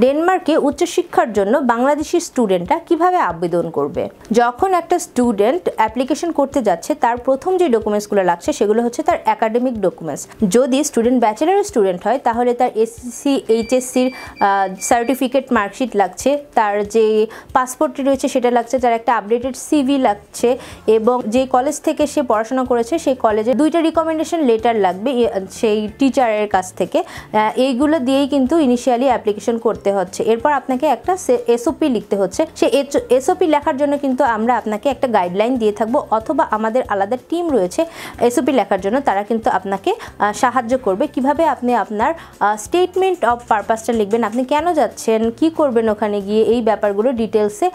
ডেনমার্কে উচ্চশিক্ষার জন্য বাংলাদেশি স্টুডেন্টরা কিভাবে আবেদন করবে? যখন একটা স্টুডেন্ট অ্যাপ্লিকেশন করতে যাচ্ছে তার প্রথম যে ডকুমেন্টসগুলো লাগছে সেগুলো হচ্ছে তার একাডেমিক ডকুমেন্টস। যদি স্টুডেন্ট ব্যাচেলর স্টুডেন্ট হয় তাহলে তার এসএসসি এইচএসসির সার্টিফিকেট মার্কশিট লাগছে, তার যে পাসপোর্টটি রয়েছে সেটা লাগছে, তার একটা আপডেটেড সিভি লাগছে এবং যে কলেজ থেকে সে পড়াশোনা করেছে সেই কলেজে 2টা রিকমেন্ডেশন লেটার লাগবে সেই টিচারের কাছ থেকে। এইগুলো দিয়েই কিন্তু ইনিশিয়ালি অ্যাপ্লিকেশন করতে হচ্ছে। এরপর আপনাকে একটা এসওপি লিখতে হচ্ছে। সেই এসওপি লেখার জন্য কিন্তু আমরা আপনাকে একটা গাইডলাইন দিয়ে থাকবো, অথবা আমাদের আলাদা টিম রয়েছে এসওপি লেখার জন্য, তারা কিন্তু আপনাকে সাহায্য করবে কিভাবে আপনি আপনার স্টেটমেন্ট অফ পারপাসটা লিখবেন, আপনি কেন যাচ্ছেন, কি করবেন ওখানে গিয়ে, এই ব্যাপারগুলো ডিটেলসে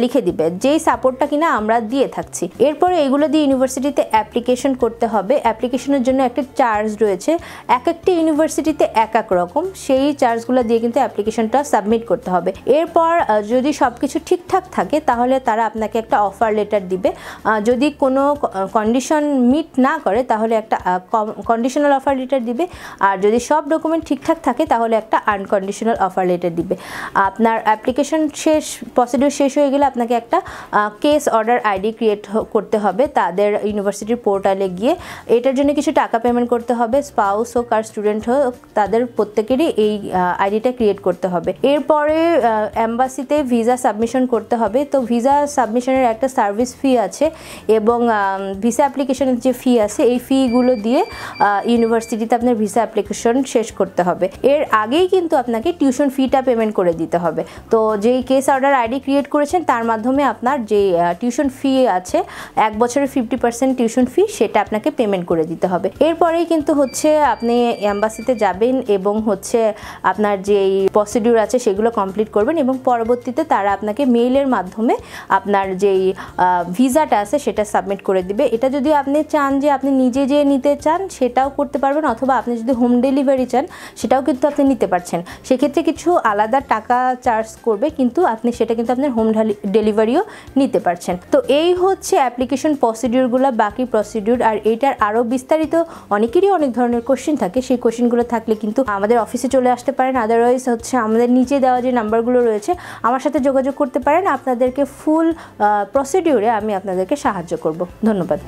লিখে দিবে, যেই সাপোর্টটা কিনা আমরা দিয়ে থাকছি। এরপরে এইগুলো দিয়ে ইউনিভার্সিটিতে অ্যাপ্লিকেশন করতে হবে। অ্যাপ্লিকেশনের জন্য একটা চার্জ রয়েছে, এক একটা ইউনিভার্সিটিতে এক এক রকম, সেই চার্জগুলো দিয়ে কিন্তু অ্যাপ্লিকেশনটা সাবমিট করতে হবে। এরপর যদি সব কিছু ঠিকঠাক থাকে তাহলে তারা আপনাকে একটা অফার লেটার দিবে। যদি কোনো কন্ডিশন মিট না করে তাহলে একটা কন্ডিশনাল অফার লেটার দিবে, আর যদি সব ডকুমেন্ট ঠিকঠাক থাকে তাহলে একটা আনকন্ডিশনাল অফার লেটার দিবে। আপনার অ্যাপ্লিকেশন প্রসিডিউর শেষ হয়ে গেলে আপনাকে একটা কেস অর্ডার আইডি ক্রিয়েট করতে হবে তাদের ইউনিভার্সিটির পোর্টালে গিয়ে। এটার জন্য কিছু টাকা পেমেন্ট করতে হবে, স্পাউস হোক আর স্টুডেন্ট হোক তাদের প্রত্যেকেরই এই আইডিটা ক্রিয়েট করতে হবে। এরপরে এম্বাসিতে ভিসা সাবমিশন করতে হবে। তো ভিসা সাবমিশনের একটা সার্ভিস ফি আছে এবং ভিসা অ্যাপ্লিকেশনের যে ফি আছে এই ফিগুলো দিয়ে ইউনিভার্সিটিতে আপনার ভিসা অ্যাপ্লিকেশন শেষ করতে হবে। এর আগেই কিন্তু আপনাকে টিউশন ফিটা পেমেন্ট করে দিতে হবে। তো যেই কেস অর্ডার আইডি ক্রিয়েট করেছেন তার মাধ্যমে আপনার যে টিউশন ফি আছে 1 বছরের 50% টিউশন ফি সেটা আপনাকে পেমেন্ট করে দিতে হবে। এরপরেই কিন্তু হচ্ছে আপনি এম্বাসিতে যাবেন এবং হচ্ছে আপনার যেই প্রসিডিউর আছে সেগুলো কমপ্লিট করবেন এবং পরবর্তীতে তারা আপনাকে মেইলের মাধ্যমে আপনার যেই ভিসাটা আছে সেটা সাবমিট করে দিবে। এটা যদি আপনি চান যে আপনি নিজে যেয়ে নিতে চান সেটাও করতে পারবেন, অথবা আপনি যদি হোম ডেলিভারি চান সেটাও কিন্তু আপনি নিতে পারছেন। সেক্ষেত্রে কিছু আলাদা টাকা চার্জ করবে, কিন্তু আপনি সেটা কিন্তু আপনার হোম ডেলিভারিও নিতে পারছেন। তো এই হচ্ছে অ্যাপ্লিকেশন প্রসিডিউরগুলো, বাকি প্রসিডিউর। আর এইটার আরও বিস্তারিত অনেকেরই অনেক ধরনের কোশ্চেন থাকে, সেই কোশ্চেনগুলো থাকলে কিন্তু আমাদের অফিসে চলে আসতে পারেন, আদারওয়াইজ হচ্ছে আমাদের নিচে দেওয়া যে নাম্বারগুলো রয়েছে আমার সাথে যোগাযোগ করতে পারেন। আপনাদেরকে ফুল প্রসিডিউরে আমি আপনাদেরকে সাহায্য করব। ধন্যবাদ।